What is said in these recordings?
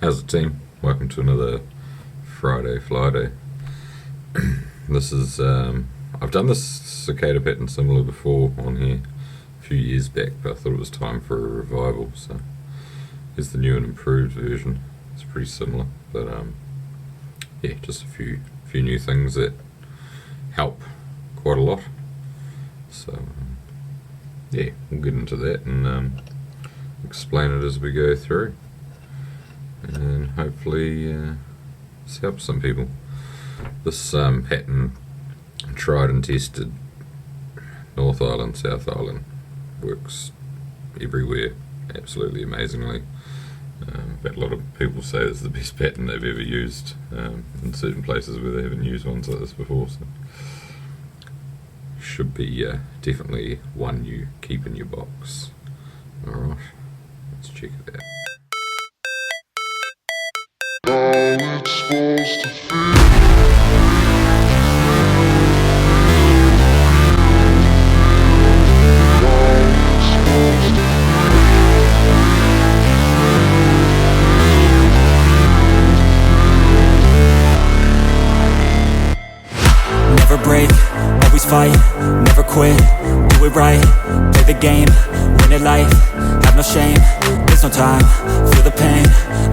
How's the team? Welcome to another Friday Fly Day. This is, I've done this cicada pattern similar before on here a few years back, but I thought it was time for a revival, so here's the new and improved version. It's pretty similar, but yeah, just a few new things that help quite a lot. So yeah, we'll get into that and explain it as we go through, and hopefully this helps some people. This pattern, tried and tested, North Island, South Island, works everywhere absolutely amazingly. But a lot of people say it's the best pattern they've ever used in certain places where they haven't used ones like this before, so should be definitely one you keep in your box. Alright, let's check it out. Never break, always fight, never quit, do it right, play the game, win it life, have no shame, there's no time, feel the pain,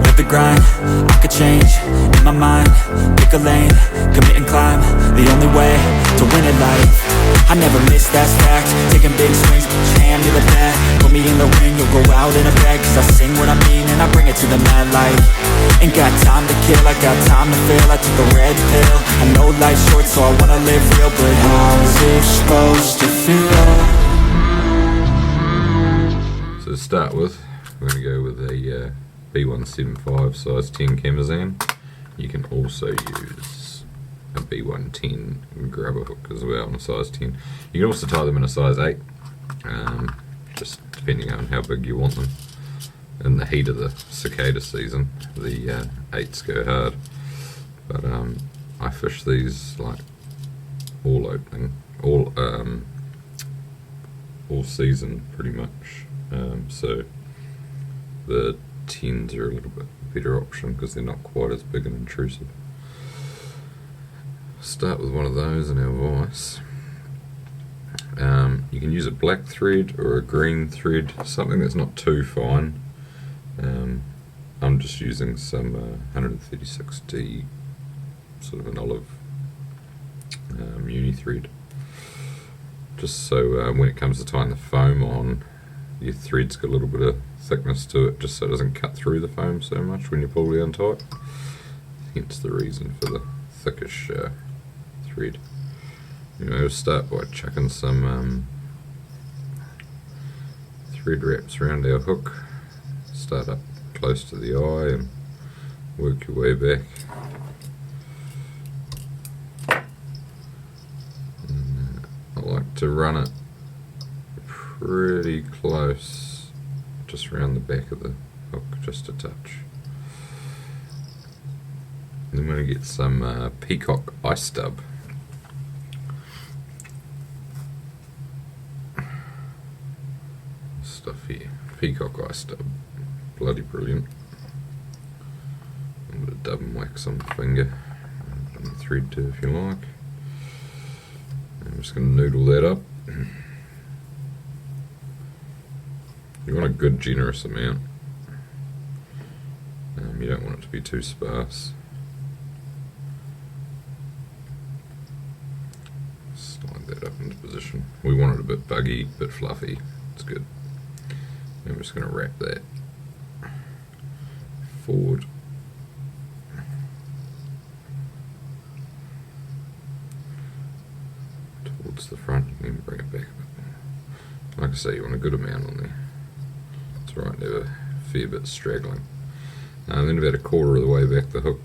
live the grind, I could change, in my mind, pick a lane, commit and climb, the only way to win it life. I never miss, that's fact, taking big swings, put your hand to the bat, put me in the ring, you'll go out in a bag, cause I sing what I mean and I bring it to the mad light. Ain't got time to kill, I got time to feel, I took the red pill, I know life's short so I wanna live real, but how's it supposed to feel? So to start with, we're going to go with a B175 size 10 Camazan. You can also use a B110 grubber hook as well, on a size 10. You can also tie them in a size 8, just depending on how big you want them. In the heat of the cicada season, the 8s go hard, but I fish these like all opening, all season pretty much, so the 10s are a little bit better option because they're not quite as big and intrusive. Start with one of those in our vise. You can use a black thread or a green thread, something that's not too fine. I'm just using some 136D, sort of an olive uni thread, just so when it comes to tying the foam on, your thread's got a little bit of thickness to it, just so it doesn't cut through the foam so much when you pull down tight. Hence the reason for the thickish thread. Anyway, we'll start by chucking some thread wraps around our hook. Start up close to the eye and work your way back. And I like to run it pretty close, just around the back of the hook, just a touch. Then we're going to get some peacock ice stub. Stuff here, peacock ice stub. Bloody brilliant. A bit of dub and wax on the finger, on the thread too if you like. I'm just going to noodle that up. You want a good generous amount. You don't want it to be too sparse. Slide that up into position. We want it a bit buggy, a bit fluffy. It's good. And I'm just going to wrap that forward. Towards the front, and then bring it back a bit. Like I say, you want a good amount on there. It's right there, a fair bit straggling. And then about a quarter of the way back the hook,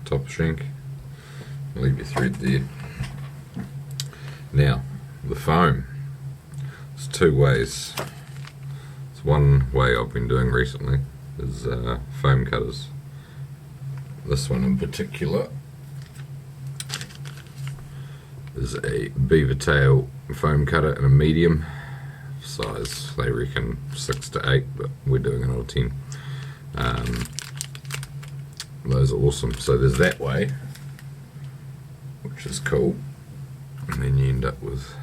top shank, leave your thread there. Now, the foam. There's two ways. It's one way I've been doing recently is foam cutters. This one in particular is a beaver tail foam cutter in a medium size. They reckon 6 to 8, but we're doing it on a 10. those are awesome. So there's that way, which is cool, and then you end up with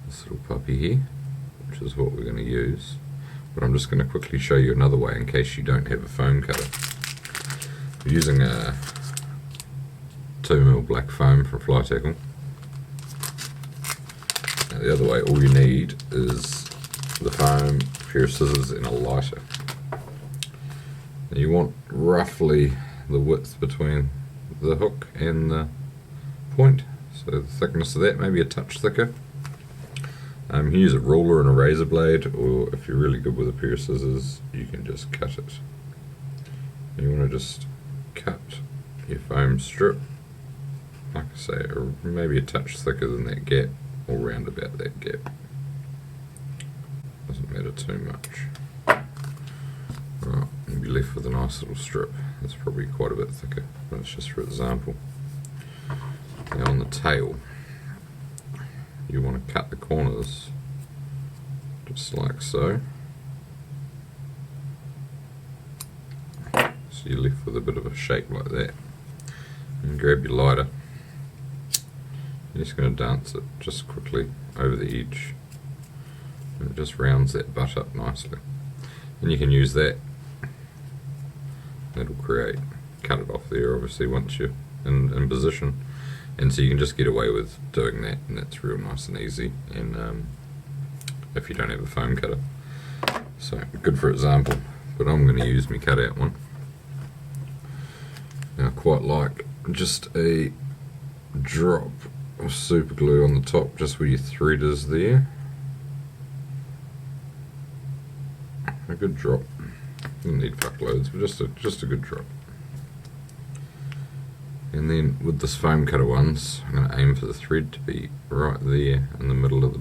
this little puppy here, which is what we're going to use. But I'm just going to quickly show you another way in case you don't have a foam cutter. We're using a 2mm black foam from Fly Tackle. Now the other way, all you need is the foam, a pair of scissors and a lighter. Now you want roughly the width between the hook and the point, so the thickness of that, maybe a touch thicker. You can use a ruler and a razor blade, or if you're really good with a pair of scissors, you can just cut it. You want to just cut your foam strip, like I say, maybe a touch thicker than that gap, or round about that gap. Doesn't matter too much. Right, you'll be left with a nice little strip. That's probably quite a bit thicker, but it's just for example. Now on the tail, you want to cut the corners just like so. So you're left with a bit of a shape like that. And grab your lighter. You're just going to dance it just quickly over the edge, and it just rounds that butt up nicely. And you can use that. That'll cut it off there obviously once you're in position. And so you can just get away with doing that, and that's real nice and easy, and if you don't have a foam cutter. So good for example, but I'm going to use my cutout one. Now I quite like just a drop of super glue on the top, just where your thread is there. A good drop. Doesn't need fuckloads, but just a good drop. And then with this foam cutter ones, I'm going to aim for the thread to be right there in the middle of the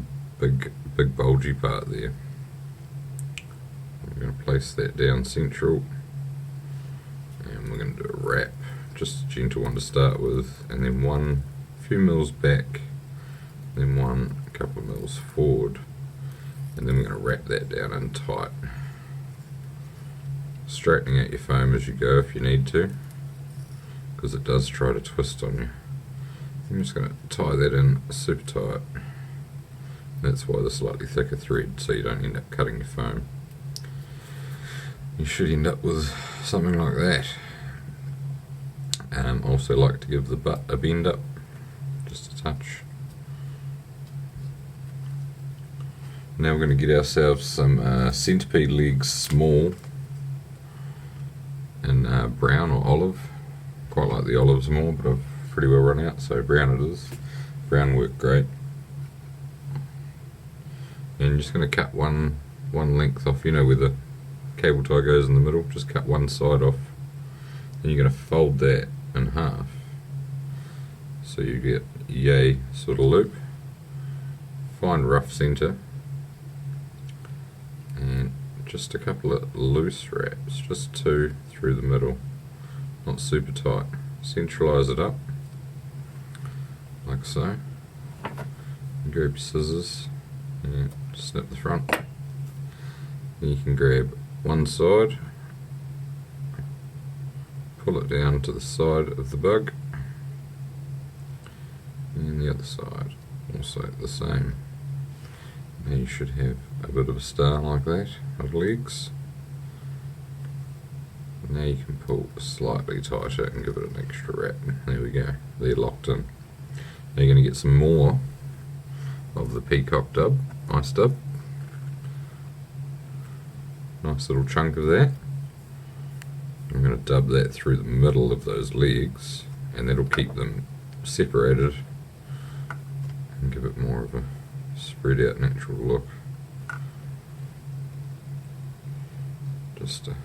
big bulgy part there. I'm going to place that down central, and we're going to do a wrap, just a gentle one to start with, and then a few mils back, then a couple of mils forward, and then we're going to wrap that down in tight. Straightening out your foam as you go if you need to, because it does try to twist on you. I'm just going to tie that in super tight. That's why the slightly thicker thread, so you don't end up cutting your foam. You should end up with something like that. Also like to give the butt a bend up, just a touch. Now we're going to get ourselves some centipede legs small in brown or olive. Quite like the olives more, but I've pretty well run out, so brown it is. Brown worked great. And you're just going to cut one length off, you know where the cable tie goes in the middle, just cut one side off. Then you're going to fold that in half, so you get yay sort of loop. Find rough centre, and just a couple of loose wraps, just 2 through the middle, not super tight. Centralise it up like so. Grab your scissors and snip the front. Then you can grab one side, pull it down to the side of the bug, and the other side also the same. Now you should have a bit of a star like that of legs. Now you can pull slightly tighter and give it an extra wrap. There we go, they're locked in. Now you're going to get some more of the peacock dub, ice dub. Nice little chunk of that. I'm going to dub that through the middle of those legs, and that'll keep them separated and give it more of a spread out natural look. Just a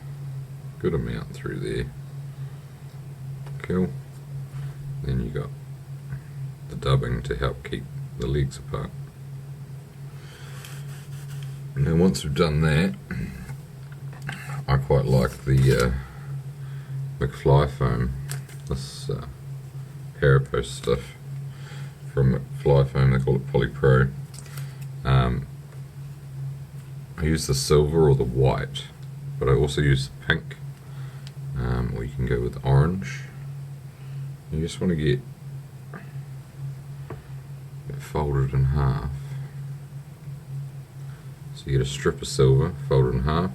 good amount through there. Cool. Then you got the dubbing to help keep the legs apart. Now once we've done that, I quite like the McFly foam, this Parapost stuff from McFly foam. They call it Poly Pro. I use the silver or the white, but I also use the pink. or you can go with orange. You just want to get it folded in half. So you get a strip of silver folded in half,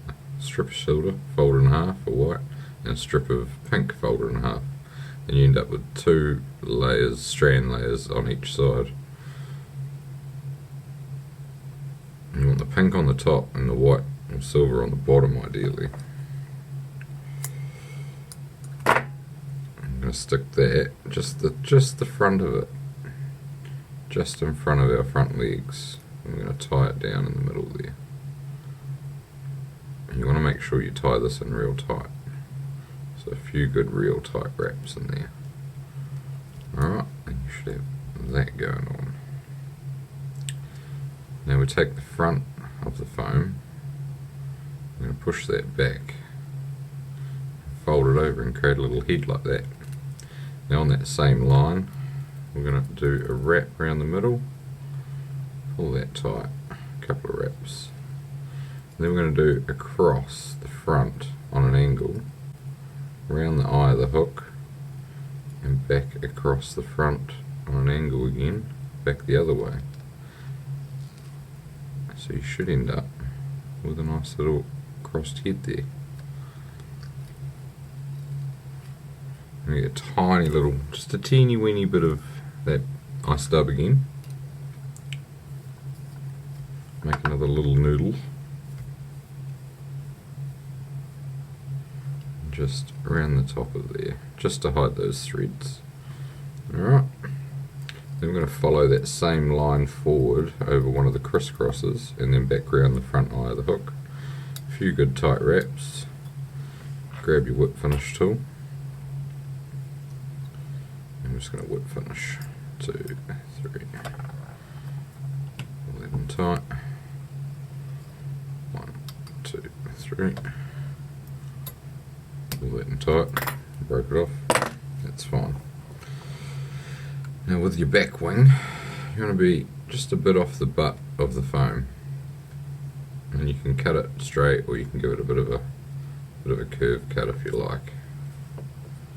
a strip of silver folded in half for white, and a strip of pink folded in half, and you end up with 2 layers, strand layers on each side. You want the pink on the top and the white or silver on the bottom, ideally. I'm going to stick that just the front of it, just in front of our front legs. I'm going to tie it down in the middle there. And you want to make sure you tie this in real tight. So a few good real tight wraps in there. Alright, and you should have that going on. Now we take the front of the foam, I'm going to push that back, fold it over and create a little head like that. Now on that same line, we're going to do a wrap around the middle, pull that tight, a couple of wraps. And then we're going to do across the front on an angle, around the eye of the hook, and back across the front on an angle again, back the other way. So you should end up with a nice little crossed head there. And you get a tiny little, just a teeny weeny bit of that eye stub again. Make another little noodle. Just around the top of there, just to hide those threads. Alright. Then we're going to follow that same line forward over one of the crisscrosses and then back around the front eye of the hook. A few good tight wraps. Grab your whip finish tool. I'm just going to whip finish. 2, 3. Pull that in tight. 1, 2, 3. Pull that in tight. Broke it off. That's fine. Now with your back wing, you want to be just a bit off the butt of the foam, and you can cut it straight, or you can give it a bit of a curve cut if you like.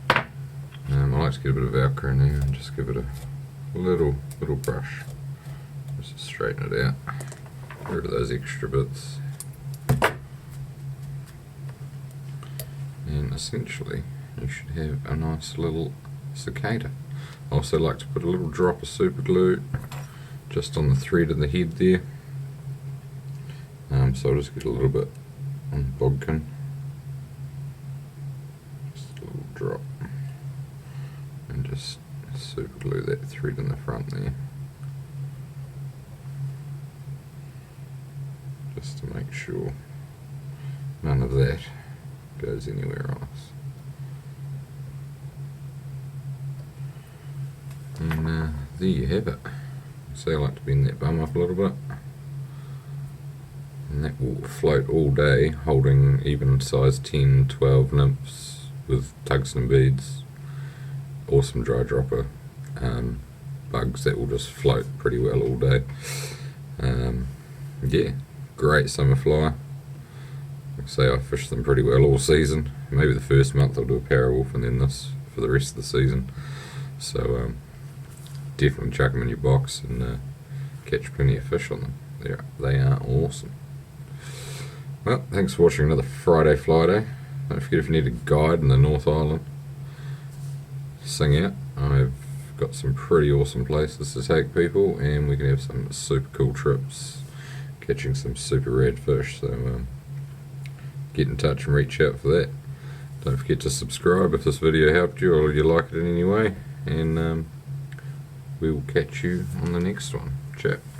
I like to get a bit of Velcro in there and just give it a little brush, just to straighten it out. Get rid of those extra bits, and essentially you should have a nice little cicada. I also like to put a little drop of super glue just on the thread of the head there. So I'll just get a little bit on the bodkin. Just a little drop. And just super glue that thread in the front there. Just to make sure none of that goes anywhere else. And there you have it. So I like to bend that bum up a little bit, and that will float all day, holding even size 10, 12 nymphs with tungsten beads. Awesome dry dropper bugs that will just float pretty well all day. Yeah, great summer fly. Like I say, I fish them pretty well all season. Maybe the first month I'll do a parawolf and then this for the rest of the season. So definitely chuck them in your box and catch plenty of fish on them. They are awesome. Well, thanks for watching another Friday Fly Day. Don't forget, if you need a guide in the North Island, sing out. I've got some pretty awesome places to take people, and we can have some super cool trips catching some super rad fish. So get in touch and reach out for that. Don't forget to subscribe if this video helped you or you like it in any way, and we will catch you on the next one. Ciao.